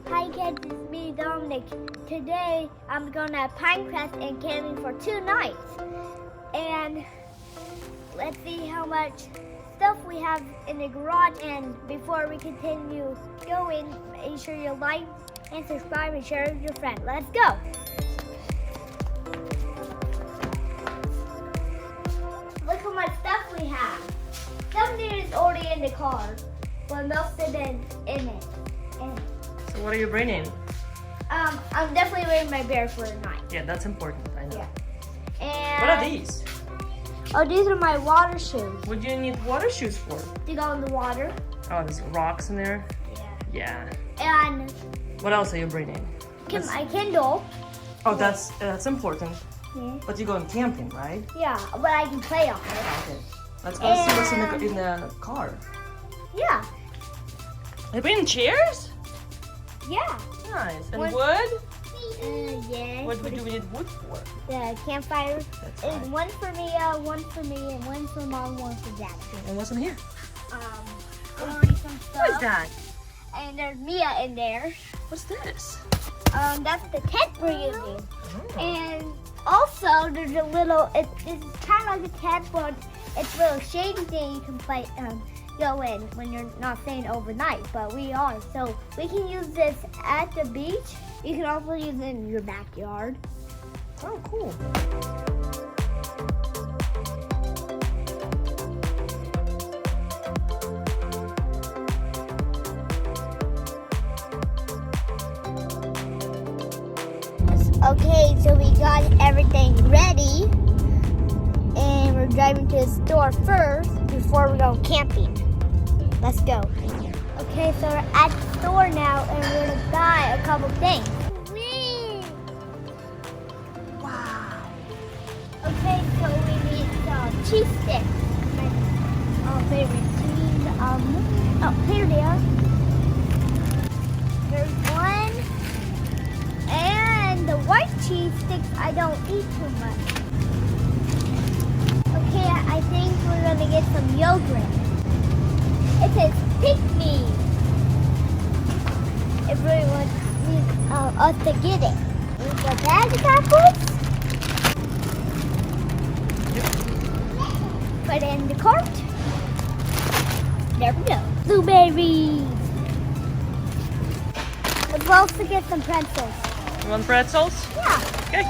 Hi kids, it's me Dominic. Today I'm going to Pinecrest and camping for 2 nights. And let's see how much stuff we have in the garage. And before we continue going, make sure you like and subscribe and share with your friend. Let's go. Look how much stuff we have. Something is already in the car, but most of it in it. So what are you bringing? I'm definitely wearing my bear for the night. Yeah, that's important, I know. Yeah. And What are these? Oh, these are my water shoes. What do you need water shoes for? To go in the water. Oh, there's rocks in there? Yeah. Yeah. And What else are you bringing? my Kindle. Oh, that's important. Yeah. But you're going camping, right? Yeah, but I can play on it. Okay. Let's go see what's in the car. Yeah. Are you bringing chairs? Yeah. Nice. And What- wood? Yeah. What do we need wood for? The campfire. That's And fine. one for me, and one for mom, one for dad. And what's in here? Already some stuff. What is that? And there's Mia in there. What's this? That's the tent we're using. Oh. And also, there's a little, it's kind of like a tent, but it's a little shady thing you can play, go in when you're not staying overnight, but we are. So we can use this at the beach. You can also use it in your backyard. Oh, cool. Okay, so we got everything ready. And we're driving to the store first before we go camping. Let's go. Okay, so we're at the store now and we're gonna buy a couple things. Wow. Okay, so we need some cheese sticks. My favorite cheese. Oh, here they are. There's one. And the white cheese sticks I don't eat too much. Okay, I think we're gonna get some yogurt. It says pick me. Everyone needs us to get it. With the bag of apples. Put it in the cart. There we go. Blueberries. Let's also get some pretzels. You want pretzels? Yeah. Okay.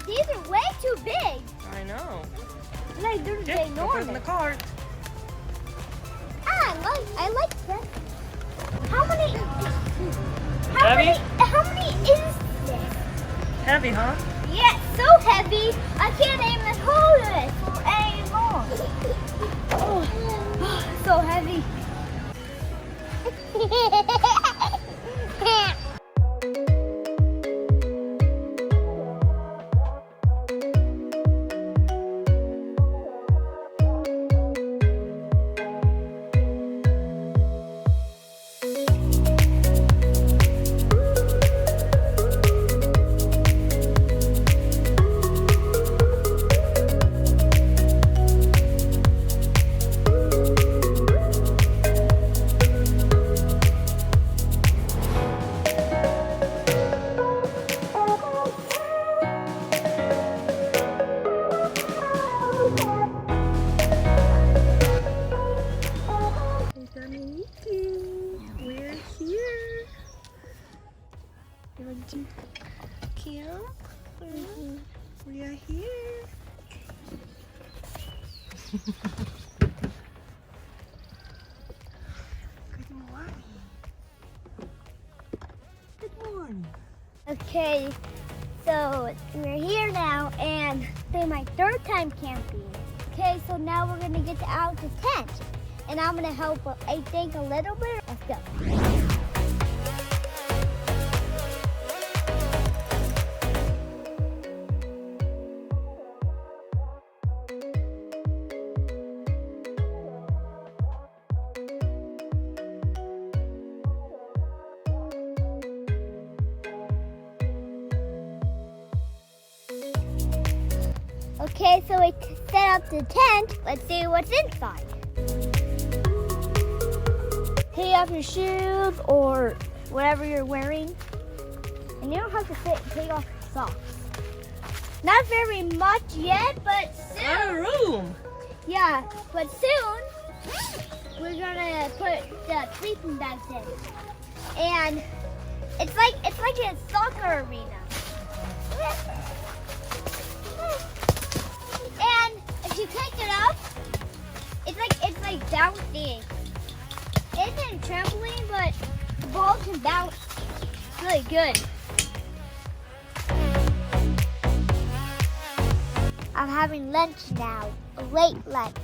These are way too big. I know. Like they're Okay, go put it in the enormous. cart. I like that. How many? Heavy? How many is this? Heavy, huh? Yeah, so heavy. I can't even hold it for anymore. Oh, so heavy. We're here. You want to camp? We are here. Good morning. Good morning. Okay, so we're here now, and this is my 3rd time camping. Okay, so now we're gonna get out the tent, and I'm gonna help, I think, a little bit. Let's go. Okay, so we set up the tent. Let's see what's inside. Take off your shoes or whatever you're wearing. And you don't have to take off your socks. Not very much yet, but soon. A lot of room. Yeah, but soon we're gonna put the sleeping bags in. And it's like a soccer arena. And if you pick it up, it's like bouncing. It isn't trampoline, but the ball can bounce. It's really good. I'm having lunch now, a late lunch.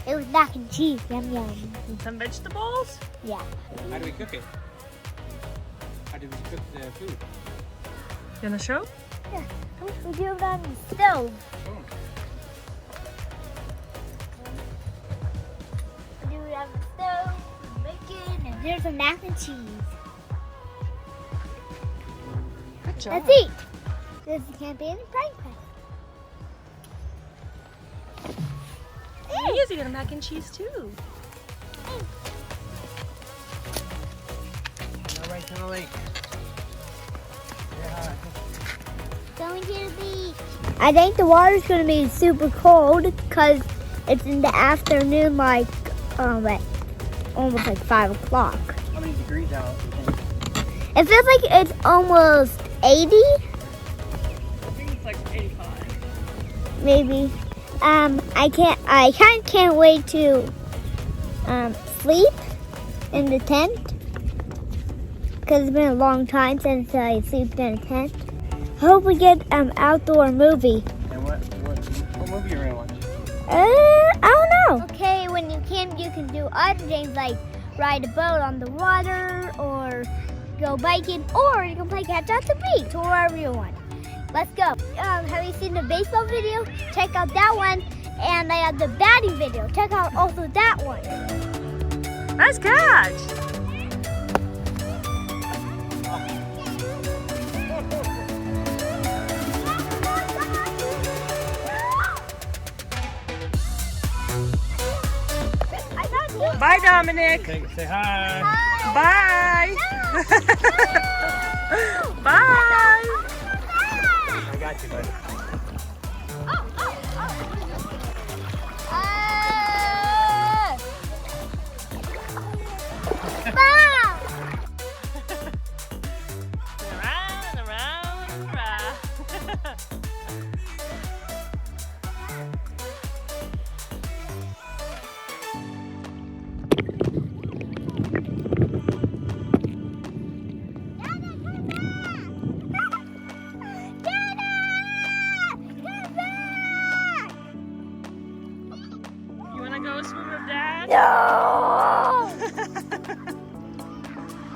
It was mac and cheese, yum yum. And some vegetables. Yeah. How do we cook it? How do we cook the food? You wanna show? Yeah, we do it on the stove. We do it on the stove, bacon, and there's some mac and cheese. Good job. Let's eat. This is camping in Pinecrest. Easy, got a mac and cheese too. All right to the lake. Yeah. Going to the beach. I think the water's going to be super cold because it's in the afternoon, like almost like 5 o'clock. How many degrees out? It feels like it's almost 80, I think it's like 85. maybe. I can't wait to sleep in the tent because it's been a long time since I slept in a tent. I hope we get outdoor movie. And what movie are you gonna watch? I don't know. Okay, when you camp, you can do other things like ride a boat on the water, or go biking, or you can play catch at the beach, or wherever you want. Let's go. Have you seen the baseball video? Check out that one. And I have the batting video. Check out also that one. Nice catch. Bye, Dominic. Say hi. Bye. Bye. I got you, buddy. Around, around, around. You wanna go swim with Dad? No!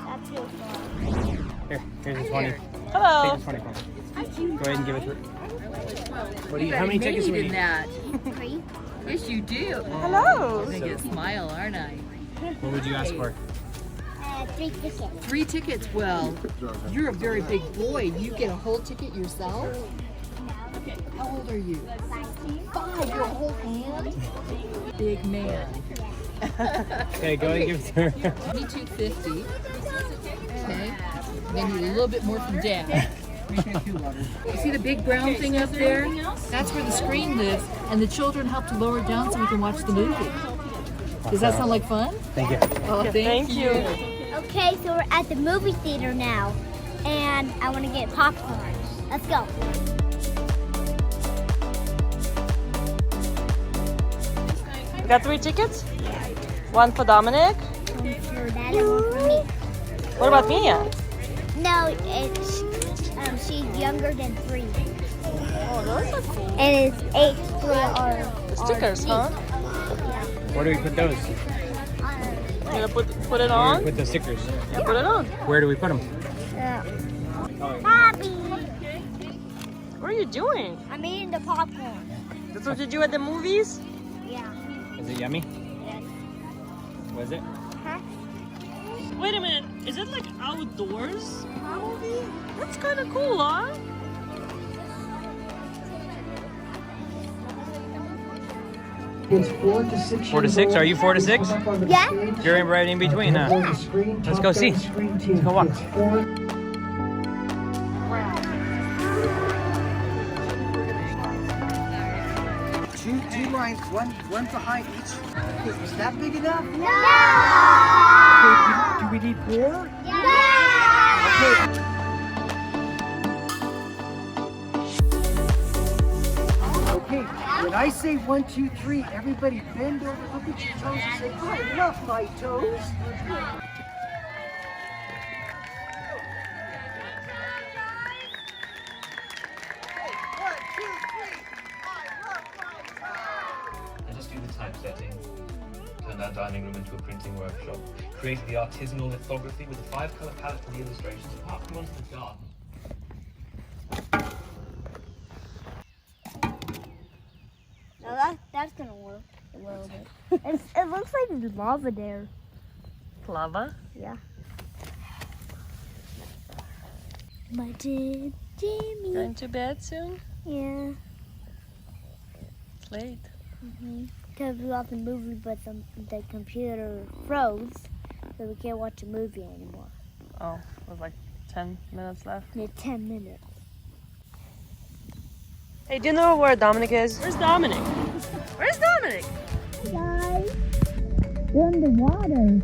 That's too far. Here's the 20. Hello. Take the 20 from me. Go ahead and give it to her. What do you? How many tickets do we need? That. Three. Yes, you do. Hello. I'm gonna get smile, aren't I? What would you ask for? 3 tickets. 3 tickets. Well, you're a very big boy. You get a whole ticket yourself. How old are you? 5. You're a whole hand. Big man. Okay, go ahead and give it to her. $22.50. Okay. And then you need a little bit more from Dad. You see the big brown thing up there? That's where the screen lives, and the children help to lower it down so we can watch the movie. Does that sound like fun? Thank you. Oh, Thank you. Okay, so we're at the movie theater now, and I want to get popcorn. Let's go. You got 3 tickets? One for Dominic. One for Dad and one for me. What about Mia? No, it's she's younger than 3, Oh, those are cool. and it's 8 for our The stickers, huh? Where do we put those? You gonna put it Where do we on? put the stickers? Yeah, put it on. Where do we put them? Happy. What are you doing? I'm eating the popcorn. That's what you do at the movies? Yeah. Is it yummy? Yes. Was it? Huh? Wait a minute. Is it like outdoors movie? That's kind of cool, huh? It's 4 to 6. 4 to 6? Are you 4 to 6? Yeah. You're right in between, huh? Let's go see. Let's go walk. Two lines, one behind each. Is that big enough? No. Okay, do we need more? Okay, when I say 1, 2, 3, everybody bend over, look at your toes and say, I love my toes. And just do the typesetting. Turn that dining room into a printing workshop. Created the artisanal lithography with a 5-color palette for the illustrations. After onto the garden. Now that's gonna work a little bit. It looks like there's lava there. Lava? Yeah. My Jimmy. Going to bed soon? Yeah. It's late. Because we watched the movie, but the computer froze, so we can't watch the movie anymore. Oh, it was like 10 minutes left. Yeah, 10 minutes. Hey, do you know where Dominic is? Where's Dominic? Where's Dominic? Guys, we're in the water.